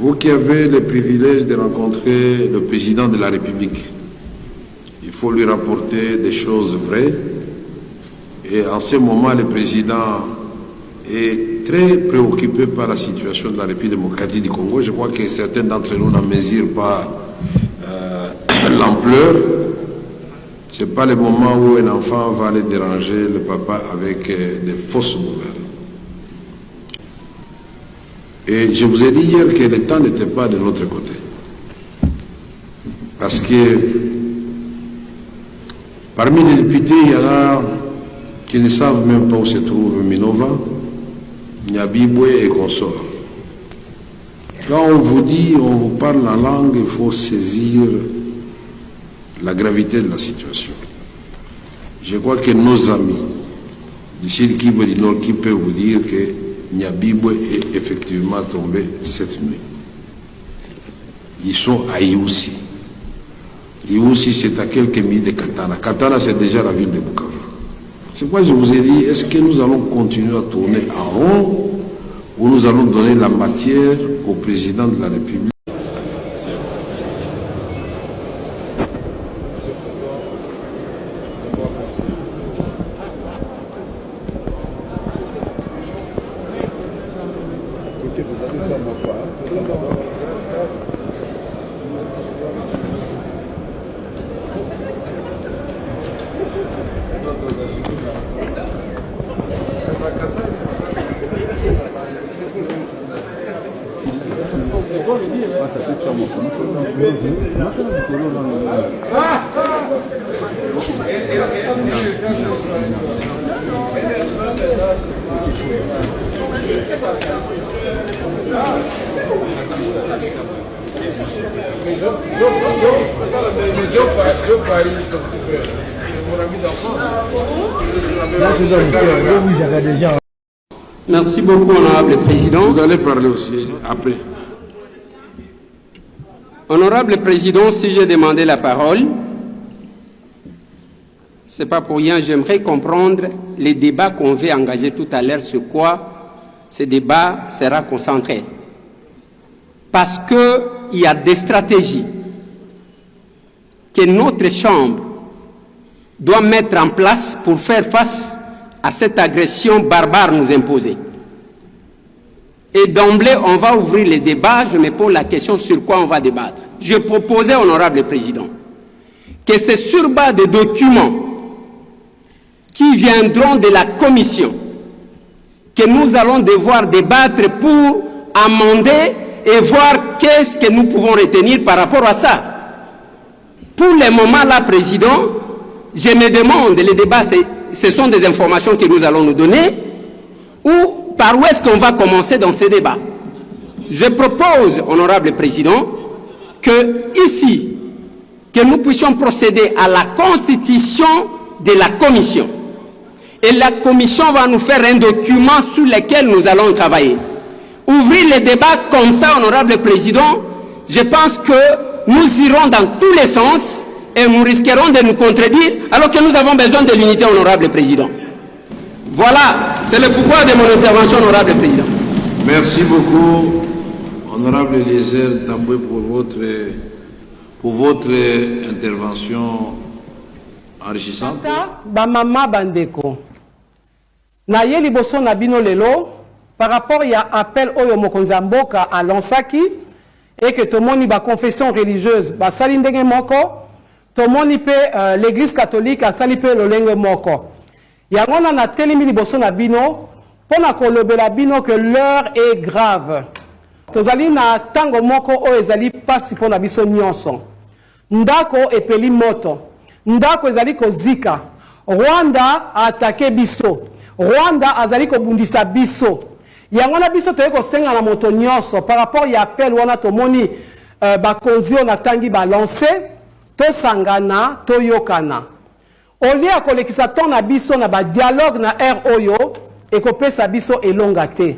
Vous qui avez le privilège de rencontrer le président de la République, il faut lui rapporter des choses vraies. Et en ce moment, le président est très préoccupé par la situation de la République démocratique du Congo. Je crois que certains d'entre nous n'en mesurent pas l'ampleur. Ce n'est pas le moment où un enfant va aller déranger le papa avec des fausses nouvelles. Et je vous ai dit hier que le temps n'était pas de notre côté. Parce que parmi les députés, il y en a qui ne savent même pas où se trouve Minova, Nyabibwe et consorts. Quand on vous dit, on vous parle en langue, il faut saisir la gravité de la situation. Je crois que nos amis du Sud Kivu du Nord qui peuvent vous dire que Nyabibwe est effectivement tombé cette nuit. Ils sont à Iousi. Iousi, c'est à quelques milles de Katana. Katana, c'est déjà la ville de Bukavu. C'est pourquoi je vous ai dit, est-ce que nous allons continuer à tourner en rond ou nous allons donner la matière au président de la République? Merci beaucoup, Honorable Président. Vous allez parler aussi après. Honorable Président, si j'ai demandé la parole, ce n'est pas pour rien, j'aimerais comprendre les débats qu'on veut engager tout à l'heure, sur quoi ce débat sera concentré. Parce qu'il y a des stratégies que notre Chambre doit mettre en place pour faire face à cette agression barbare nous imposée. Et d'emblée, on va ouvrir les débats. Je me pose la question sur quoi on va débattre. Je proposais, Honorable Président, que c'est sur base des documents qui viendront de la Commission que nous allons devoir débattre pour amender et voir qu'est-ce que nous pouvons retenir par rapport à ça. Pour le moment là, Président, je me demande, les débats, ce sont des informations que nous allons nous donner, ou par où est-ce qu'on va commencer dans ces débats? Je propose, Honorable Président, que ici, que nous puissions procéder à la constitution de la Commission. Et la Commission va nous faire un document sur lequel nous allons travailler. Ouvrir les débats comme ça, Honorable Président, je pense que nous irons dans tous les sens et nous risquerons de nous contredire alors que nous avons besoin de l'unité, Honorable Président. Voilà, c'est le pouvoir de mon intervention, Honorable Président. Merci beaucoup, Honorable Eliezer Tamboué, pour votre intervention enrichissante. Bamama Bandeko. Naye liboso na bino lelo, par rapport à appel Oyo Mokonzi Mboka à Lansaki, et que tout le monde ba confession religieuse, ba sali ndenge moko, tout le monde l'église catholique a sali pe lolenge moko. Yangona na telemi liboso na bino, pona kolobela bino que l'heure est grave. Tozali na tango moko o ezali pasi pona biso nyonso. Ndako epeli moto. Ndako ezali kozika. Rwanda a attaqué biso. Rwanda azali kobundisa biso. Yangona biso toye kosenga na moto nyonso par rapport ya appel wana tomoni bakonzi on atangi balancer to sangana to yokana. Olia kolekisa ton na biso na ba dialogue na oyo ekopesa biso elonga te.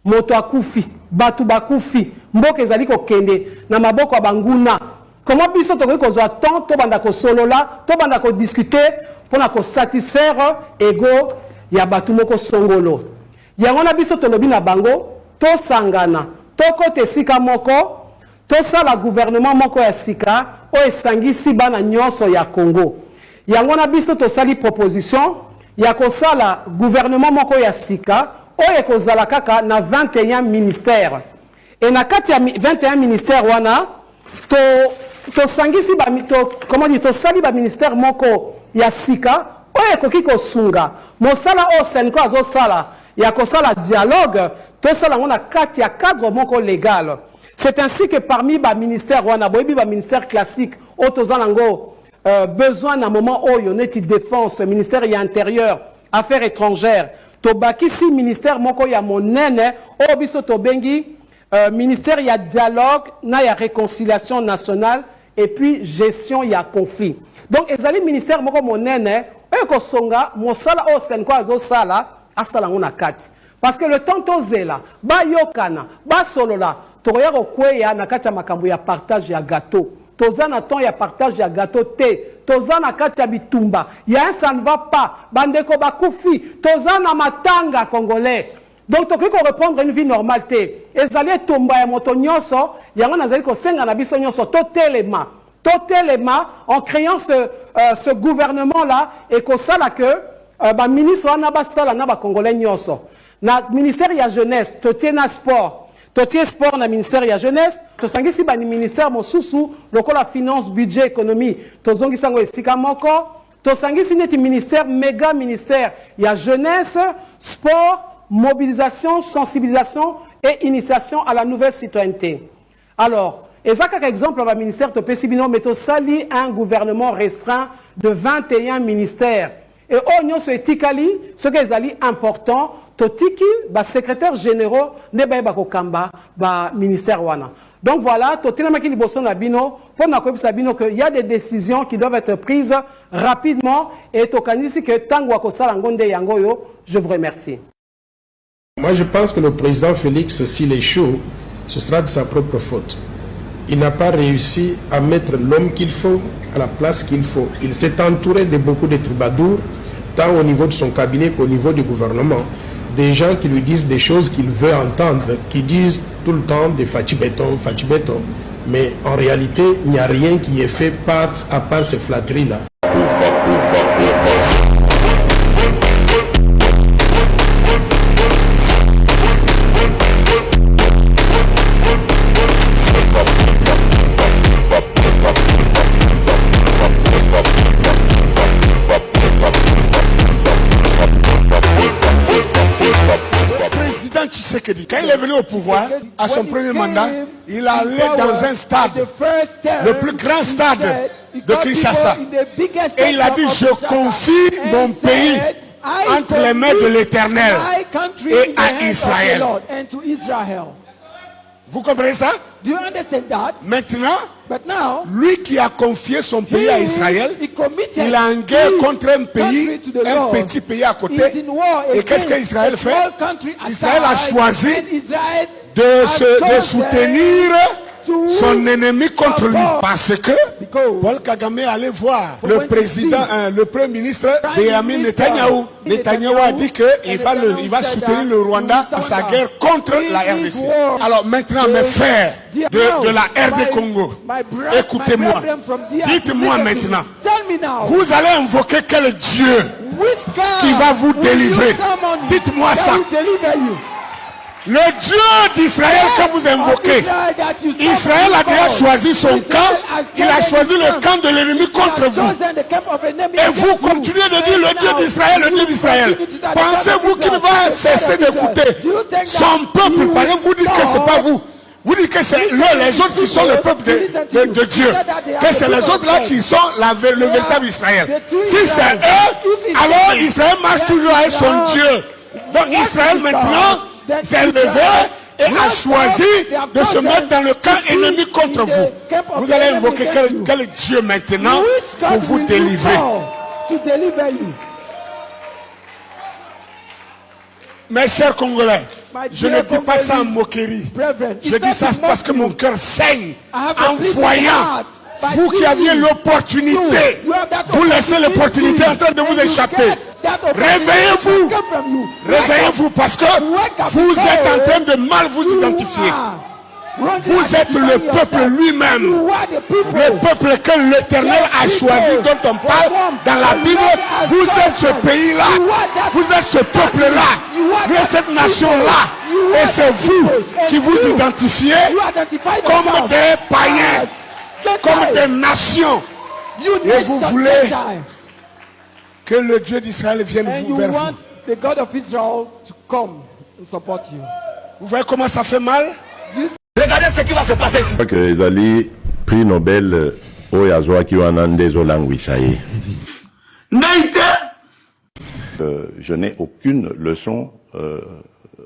Moto akufi, batu bakufi, mboka ezali kokende na maboko ya banguna. Comment biso tokoki kozwa temps to banda ko solola, to banda ko discuter pona ko satisfaire ego ya batu moko songolo. Yango na biso tolobi na bango to sangana, toko te sika moko to sala gouvernement moko ya sika o esangisi bana nyonso ya Congo. Yango na biso to sali proposition ya ko sala gouvernement moko ya sika o ekozala kaka na 21 ministères. Et na kati ya 21 ministères wana to sangisi ba comment dire to sali ba ministère moko ya sika o ekoki ko sunga mosala o senko azo sala ya ko sala dialogue to sala ngona kati ya cadre moko légal. C'est ainsi que parmi les ministères, on a des ministères classiques, besoin d'un moment où il y a défense, ministère intérieur, affaires étrangères, tobaki si ministère moko ya monene, au biso tobengi ministère ya dialogue, na ya réconciliation nationale et puis gestion ya conflit. Donc ezali ministère moko monene, eko songa mosala o senko azo sala asala ngona kati. Parce que le temps tozela, ba yokana, ba solola, toya kokweya na kati ya makambo ya partage ya gâteau. Toza na temps ya partage ya gâteau te. Toza na kati ya bitumba. Ya ça ne va pas. Bandeko bakufi. Toza na matanga congolais. Donc toki ko reprendre une vie normale te. Ezali tomba ya moto nyonso, yango nazali ko senga na biso nyonso totelema. Totelema en créant ce gouvernement là et ko sala que ba ministre wana ba sala na ba congolais nyonso. Na ministère ya jeunesse, totie na sport. Totie sport na ministère ya jeunesse, tosangisi ba ni ministère mosusu lokola finance, budget, économie. Tozongi sango esika moko, tosangisi neti ministère méga ministère ya jeunesse, sport, mobilisation, sensibilisation et initiation à la nouvelle citoyenneté. Alors, ezaka exemple ba ministère to pesibino meto sali un gouvernement restreint de 21 ministères. Et on se tikali, ce qui est important, totiki, ba secrétaire généraux, ne ba kokamba, ba ministère wana. Donc voilà, totina maki liboso na bino, pour na kobi sabino que il y a des décisions qui doivent être prises rapidement et tokanisi que tango akosala ngonde yangoyo. Je vous remercie. Moi, je pense que le président Félix, s'il échoue, ce sera de sa propre faute. Il n'a pas réussi à mettre l'homme qu'il faut à la place qu'il faut. Il s'est entouré de beaucoup de troubadours, tant au niveau de son cabinet qu'au niveau du gouvernement, des gens qui lui disent des choses qu'il veut entendre, qui disent tout le temps des Fachi béton, mais en réalité, il n'y a rien qui est fait à part ces flatteries-là. Quand il est venu au pouvoir, à son premier mandat, il allait dans un stade, le plus grand stade de Kinshasa. Et il a dit, je confie mon pays entre les mains de l'Éternel et à Israël. Vous comprenez ça? Maintenant, lui qui a confié son pays à Israël, il a en guerre contre un pays, un petit pays à côté. Et qu'est-ce qu'Israël fait? Israël a choisi de soutenir son ennemi contre lui. Parce que Paul Kagame allait voir le président, le premier ministre Benjamin Netanyahu. Netanyahu a dit qu'il va soutenir le Rwanda dans sa guerre contre la RDC. Alors maintenant, mes frères de la RD Congo, écoutez-moi. Dites-moi maintenant, vous allez invoquer quel Dieu qui va vous délivrer? Dites-moi ça. Le Dieu d'Israël que vous invoquez, Israël a déjà choisi son camp, il a choisi le camp de l'ennemi contre vous. Et vous continuez de dire le Dieu d'Israël, le Dieu d'Israël. Pensez-vous qu'il va cesser d'écouter son peuple? Parce que vous dites que ce n'est pas vous. Vous dites que c'est les autres qui sont le peuple de Dieu. Que c'est les autres là qui sont le véritable Israël. Si c'est eux, alors Israël marche toujours avec son Dieu. Donc Israël maintenant s'est levé et a choisi de se mettre dans le camp ennemi contre vous. Vous allez invoquer quel Dieu maintenant pour vous délivrer? Mes chers Congolais, je ne dis pas ça en moquerie. Je dis ça parce que mon cœur saigne en voyant vous qui aviez l'opportunité. Vous laissez l'opportunité en train de vous échapper. Réveillez-vous. Réveillez-vous parce que vous êtes en train de mal vous identifier. Vous êtes le peuple lui-même. Le peuple que l'Éternel a choisi, dont on parle dans la Bible. Vous êtes ce pays-là. Vous êtes ce peuple-là. Vous êtes cette nation-là. Et c'est vous qui vous identifiez comme des païens, comme des nations. Et vous voulez que le Dieu d'Israël vienne vers vous. Vous voyez comment ça fait mal? Regardez ce qui va se passer ici. Que les alliés prix Nobel au Yazwa qui ont un des langues je n'ai aucune leçon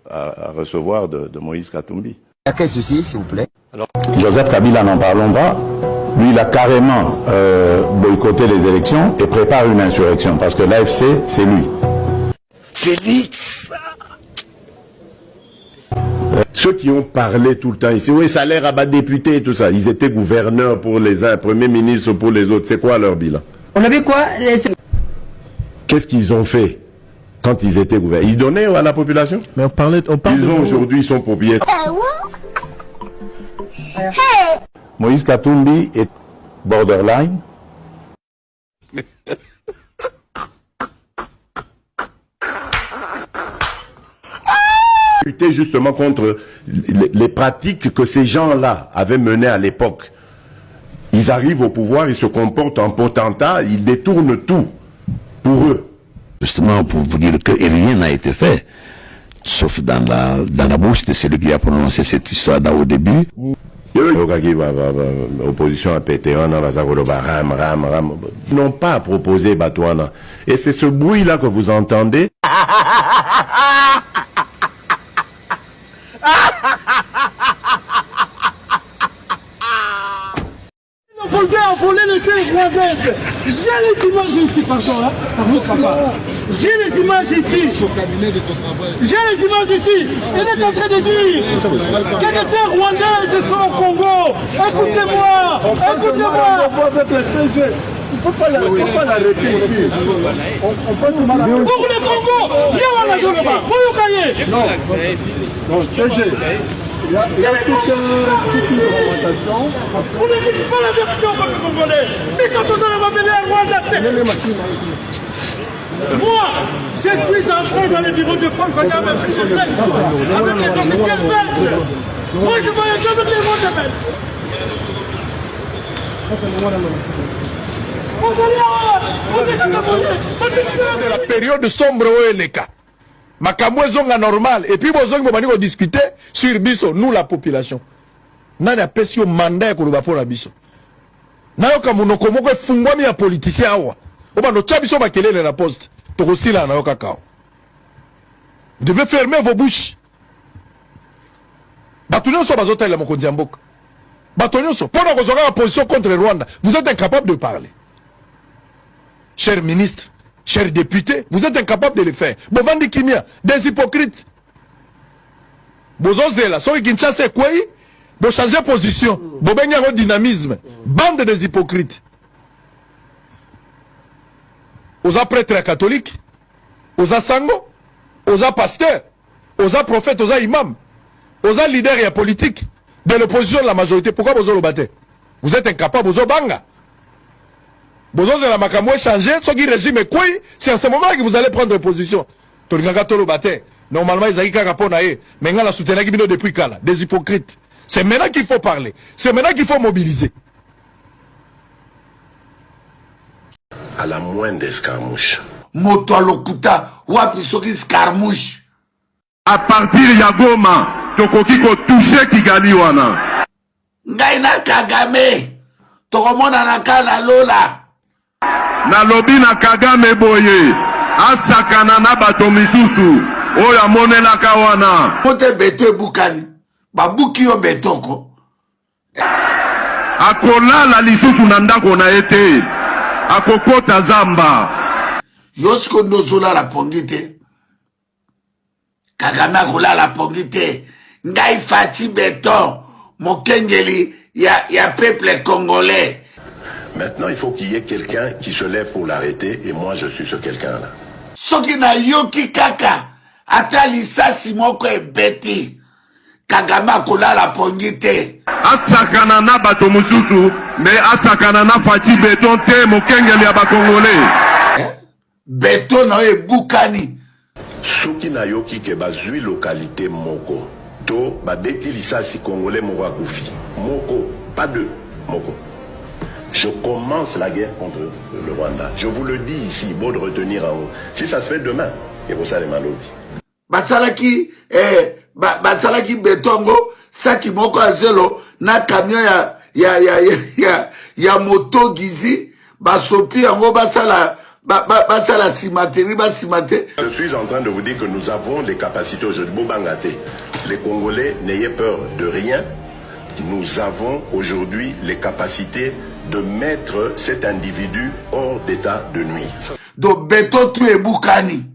à recevoir de Moïse Katumbi. Quel souci, s'il vous plaît? Joseph Kabila, n'en parlons pas. Lui, il a carrément boycotté les élections et prépare une insurrection parce que l'AFC, c'est lui. Félix. Ceux qui ont parlé tout le temps ici, oui, salaire à bas député et tout ça, ils étaient gouverneurs pour les uns, premiers ministres pour les autres. C'est quoi leur bilan? On avait quoi? Qu'est-ce qu'ils ont fait quand ils étaient gouverneurs? Ils donnaient à la population? Mais on parle ils ont aujourd'hui, ils sont propriétaires. Moïse Katumbi est borderline. Lutter justement contre les pratiques que ces gens-là avaient menées à l'époque. Ils arrivent au pouvoir, ils se comportent en potentat, ils détournent tout pour eux. Justement pour vous dire que rien n'a été fait, sauf dans la bouche de celui qui a prononcé cette histoire-là au début. Opposition à pété, ils n'ont pas proposé Batouana. Et c'est ce bruit-là que vous entendez. A volé les terres rwandaises. J'ai les images ici, pardon, hein, pardon, papa. J'ai les images ici. J'ai les images ici. Il est en train de dire que les terres rwandaises sont au Congo. Écoutez-moi, écoutez-moi. Il ne faut pas l'arrêter ici. Pour le Congo, il y a un Joloba. Non, il y a toute une documentation. Vous ne dites pas la vérité au peuple congolais. Mais quand vous allez m'amener à Rwanda, moi, je suis entré dans les bureaux de Paul Kagame avec les officiels belges. Moi, je voyage avec les gens belges. C'est la période sombre où est le cas. Makambo zonga normal et puis bozongi bobani ko discuter sur biso nous la population. Nani apesi yo mandat ko loba pona biso. Nayo ka monoko moko efungwami ya politicien awa. Obano tcha biso makelele na poste. Tokosila na yo kakao. Vous devez fermer vos bouches. Batonyo so bazota la mokonzi mboka. Batonyo so pona ko zonga opposition contre le Rwanda. Vous êtes incapable de parler. Cher ministre, chers députés, vous êtes incapables de le faire. Bovandi Kimia, des hypocrites. Bozozela, soki Kinshasa quoi? Vous changez position. Vous avez un dynamisme. Bande des hypocrites. Aux prêtres catholiques, aux sango, aux pasteurs, aux prophètes, aux imams, aux leaders et politiques de l'opposition de la majorité. Pourquoi vous le battez? Vous êtes incapables, vous banga. Vous avez makambo changé, ce qui régime est quoi? C'est en ce moment que vous allez prendre position. Normalement, ils ont qu'à répondre à eux. Mais ils ont soutenu depuis Kala. Des hypocrites. C'est maintenant qu'il faut parler. C'est maintenant qu'il faut mobiliser. À la moindre escarmouche. Moto lokuta, wapi soki escarmouche. À partir de Goma, tokoki ko toucher Kigali wana. Ngai na Kagame. Tokomona na kana Lola. Na lobi na Kagame boye. Asakana na bato misusu. Oya monela kawana. Mote bete bukani. Babuki yo betoko. Akolala lisusu na ndako na ete. Akokota zamba. Yosko nozola la pongite. Kagame akola la pongite. Ngai fati beton. Mokengeli ya peuple congolais. Maintenant, il faut qu'il y ait quelqu'un qui se lève pour l'arrêter, et moi, je suis ce quelqu'un-là. Soki na yoki kaka, ata lisasi moko ebeti. Kagame akolala pongi te. Asakana na bato mususu, mais asakana na fati beton te mokengeli ya bakongolais. Beton na ebukani. Soki na yoki ke bazui localité moko. To babeti lisasi congolais moko akufi. Moko, pas deux, moko. Je commence la guerre contre le Rwanda. Je vous le dis ici, beau de retenir en haut. Si ça se fait demain, et vous savez malobi. Basalaki betongo, saki moko azelo, na camion ya moto gizi, basopi yango basala cimenterie, basimate. Je suis en train de vous dire que nous avons les capacités aujourd'hui. Bobangate. Les Congolais, n'ayez peur de rien. Nous avons aujourd'hui les capacités de mettre cet individu hors d'état de nuire. Donc, béton tout est boukani.